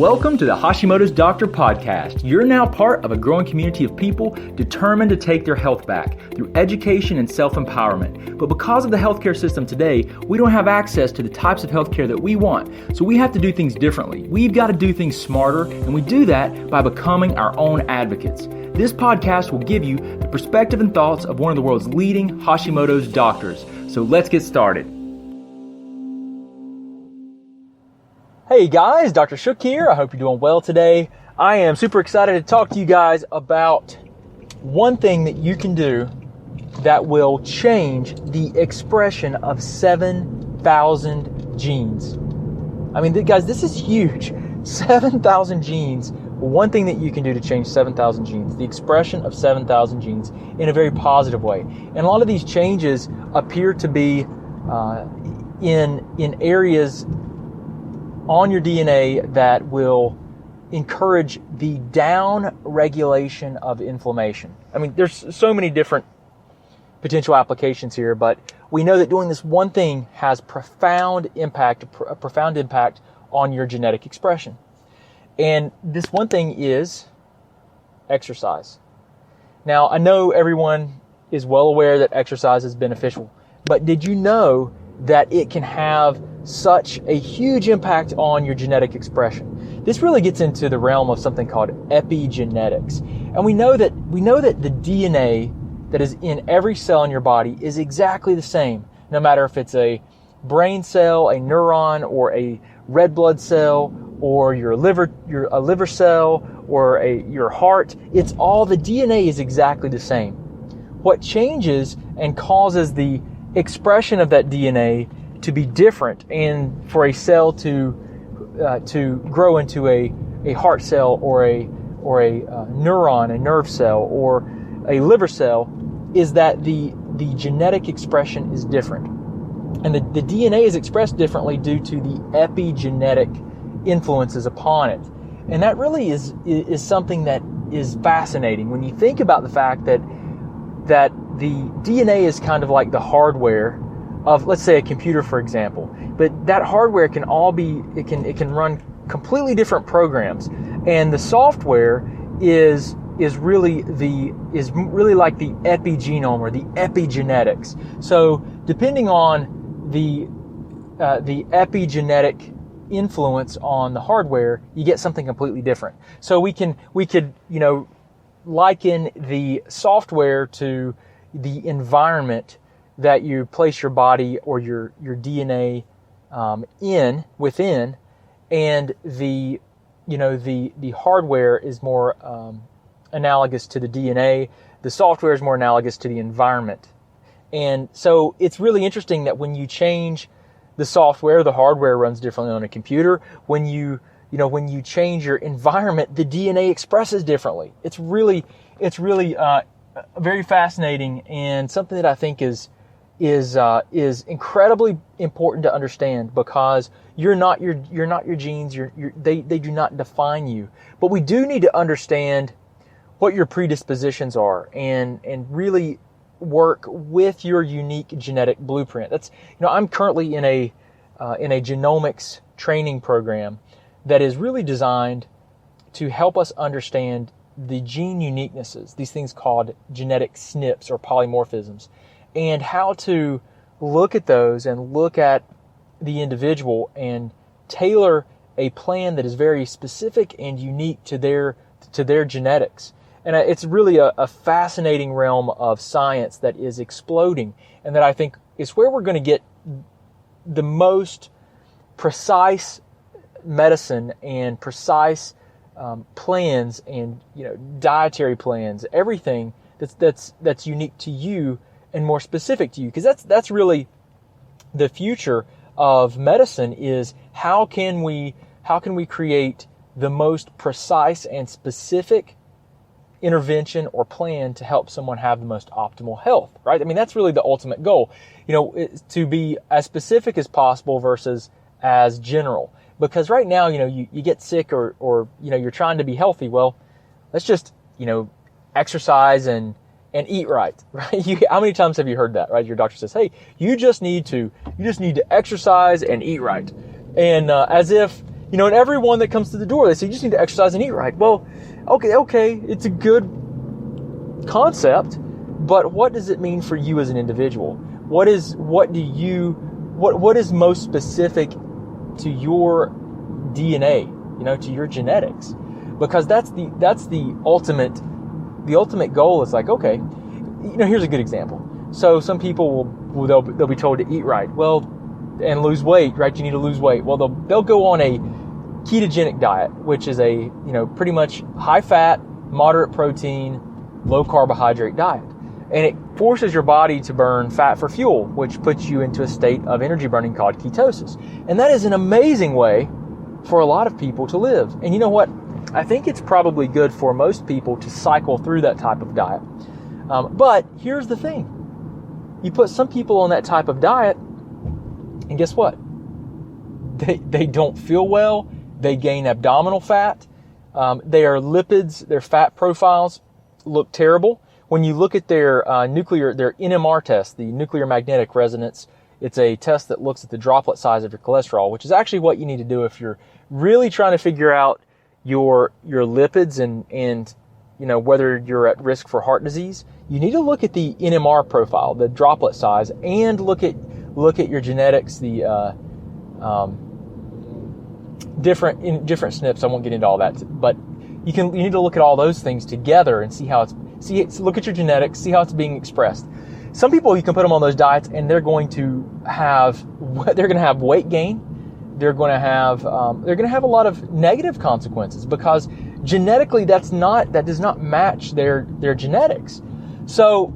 Welcome to the Hashimoto's Doctor Podcast. You're now part of a growing community of people determined to take their health back through education and self-empowerment. But because of the healthcare system today, we don't have access to the types of healthcare that we want. So we have to do things differently. We've got to do things smarter, and we do that by becoming our own advocates. This podcast will give you the perspective and thoughts of one of the world's leading Hashimoto's doctors. So let's get started. Hey guys, Dr. Shook here. I hope you're doing well today. I am super excited to talk to you guys about one thing that you can do that will change the expression of 7,000 genes. I mean, guys, this is huge. 7,000 genes. One thing that you can do to change 7,000 genes, the expression of 7,000 genes in a very positive way. And a lot of these changes appear to be in areas on your DNA that will encourage the down regulation of inflammation. I mean, there's so many different potential applications here, but we know that doing this one thing has a profound impact on your genetic expression. And this one thing is exercise. Now, I know everyone is well aware that exercise is beneficial, but did you know that it can have such a huge impact on your genetic expression? This really gets into the realm of something called epigenetics. And we know that the DNA that is in every cell in your body is exactly the same, no matter if it's a brain cell, a neuron, or a red blood cell, or your liver cell, or your heart. It's all, the DNA is exactly the same. What changes and causes the expression of that DNA to be different, and for a cell to grow into a heart cell, or a neuron, a nerve cell, or a liver cell, is that the genetic expression is different. And the DNA is expressed differently due to the epigenetic influences upon it. And that really is something that is fascinating when you think about the fact that the DNA is kind of like the hardware of, let's say, a computer, for example. But that hardware can run completely different programs, and the software is really like the epigenome or the epigenetics. So depending on the epigenetic influence on the hardware, you get something completely different. So we could liken the software to the environment that you place your body or your DNA within, and the hardware is more analogous to the DNA. The software is more analogous to the environment. And so it's really interesting that when you change the software, the hardware runs differently on a computer. When you change your environment, the DNA expresses differently. It's really very fascinating, and something that I think is incredibly important to understand, because you're not your genes. They do not define you. But we do need to understand what your predispositions are, and really work with your unique genetic blueprint. I'm currently in a genomics training program that is really designed to help us understand the gene uniquenesses, these things called genetic SNPs or polymorphisms, and how to look at those and look at the individual and tailor a plan that is very specific and unique to their genetics. And it's really a fascinating realm of science that is exploding, and that I think is where we're going to get the most precise medicine and precise plans and dietary plans, everything that's unique to you and more specific to you, because that's really the future of medicine. Is how can we create the most precise and specific intervention or plan to help someone have the most optimal health, right? I mean, that's really the ultimate goal, to be as specific as possible versus as general. Because right now, you get sick or you're trying to be healthy. Well, let's just, exercise and eat right? How many times have you heard that, right? Your doctor says, hey, you just need to exercise and eat right. And as if And everyone that comes to the door, they say, you just need to exercise and eat right. Well, okay, it's a good concept, but what does it mean for you as an individual? What is most specific to your DNA, to your genetics? Because that's the ultimate goal is like, okay, here's a good example. So some people they'll be told to eat right, and lose weight, right? You need to lose weight. Well, they'll go on a ketogenic diet, which is a pretty much high fat, moderate protein, low carbohydrate diet. And it forces your body to burn fat for fuel, which puts you into a state of energy burning called ketosis. And that is an amazing way for a lot of people to live. And you know what? I think it's probably good for most people to cycle through that type of diet. But here's the thing. You put some people on that type of diet, and guess what? They don't feel well. They gain abdominal fat. Their lipids, their fat profiles look terrible. When you look at their their NMR test, the nuclear magnetic resonance, it's a test that looks at the droplet size of your cholesterol, which is actually what you need to do if you're really trying to figure out your lipids and whether you're at risk for heart disease. You need to look at the NMR profile, the droplet size, and look at your genetics, the different SNPs. I won't get into all that, but you need to look at all those things together and look at your genetics, see how it's being expressed. Some people, you can put them on those diets and they're going to have weight gain. They're going to have a lot of negative consequences because genetically that does not match their genetics. So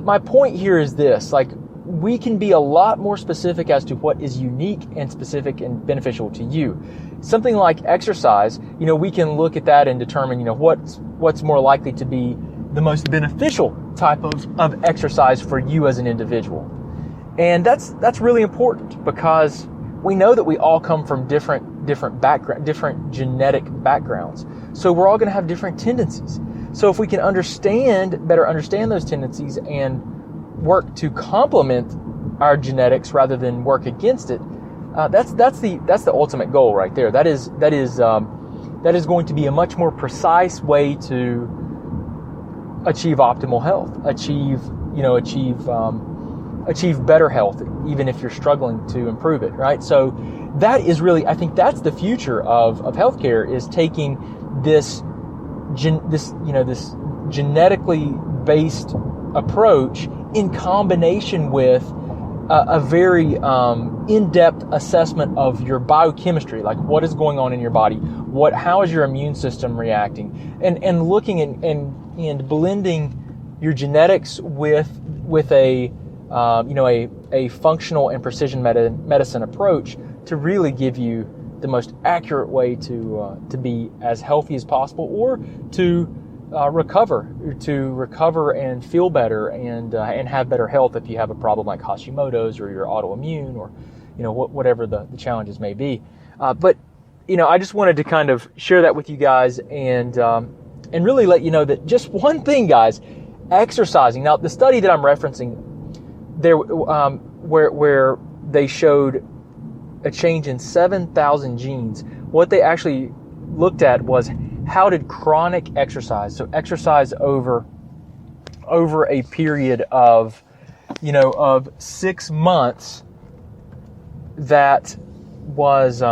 my point here is this, like, we can be a lot more specific as to what is unique and specific and beneficial to you. Something like exercise, we can look at that and determine, what's more likely to be the most beneficial type of exercise for you as an individual. And that's really important because we know that we all come from different genetic backgrounds. So we're all going to have different tendencies. So if we can better understand those tendencies and work to complement our genetics rather than work against it, that's the ultimate goal right there. That is going to be a much more precise way to achieve optimal health, achieve better health, even if you're struggling to improve it, right? So that is really, I think that's the future of healthcare, is taking this genetically based approach in combination with a very in-depth assessment of your biochemistry, like what is going on in your body, how is your immune system reacting, and looking and blending your genetics with a functional and precision medicine approach to really give you the most accurate way to be as healthy as possible, or to recover and feel better and have better health if you have a problem like Hashimoto's or you're autoimmune, or whatever the challenges may be. But I just wanted to kind of share that with you guys and really let you know that just one thing, guys, exercising. Now, the study that I'm referencing there, where they showed a change in 7,000 genes, what they actually looked at was how did chronic exercise, so exercise over a period of 6 months, that was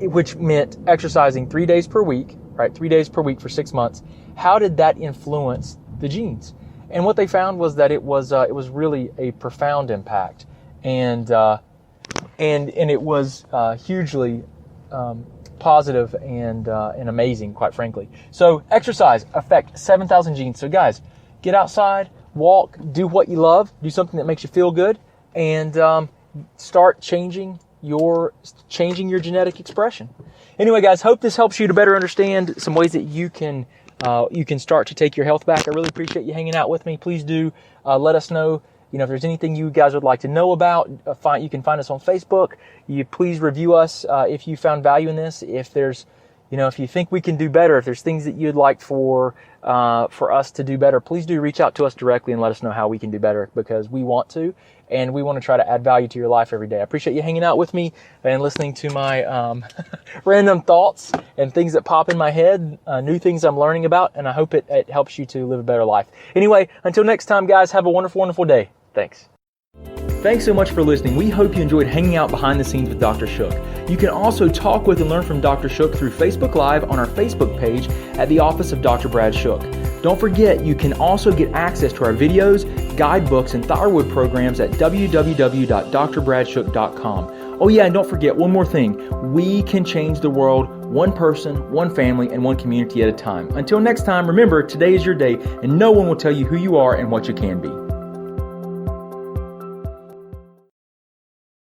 which meant exercising 3 days per week, right? 3 days per week for 6 months. How did that influence the genes? And what they found was that it was really a profound impact, and it was hugely positive and amazing, quite frankly. So exercise affect 7,000 genes. So guys, get outside, walk, do what you love, do something that makes you feel good, and start changing your genetic expression. Anyway, guys, hope this helps you to better understand some ways that you can start to take your health back. I really appreciate you hanging out with me. Please do let us know. If there's anything you guys would like to know about, you can find us on Facebook. You please review us if you found value in this. If there's, if you think we can do better, if there's things that you'd like for us to do better, please do reach out to us directly and let us know how we can do better, because we want to, and we want to try to add value to your life every day. I appreciate you hanging out with me and listening to my random thoughts and things that pop in my head, new things I'm learning about, and I hope it helps you to live a better life. Anyway, until next time, guys, have a wonderful, wonderful day. Thanks. Thanks so much for listening. We hope you enjoyed hanging out behind the scenes with Dr. Shook. You can also talk with and learn from Dr. Shook through Facebook Live on our Facebook page at the Office of Dr. Brad Shook. Don't forget, you can also get access to our videos, guidebooks, and thyroid programs at www.drbradshook.com. Oh yeah, and don't forget one more thing. We can change the world one person, one family, and one community at a time. Until next time, remember, today is your day, and no one will tell you who you are and what you can be.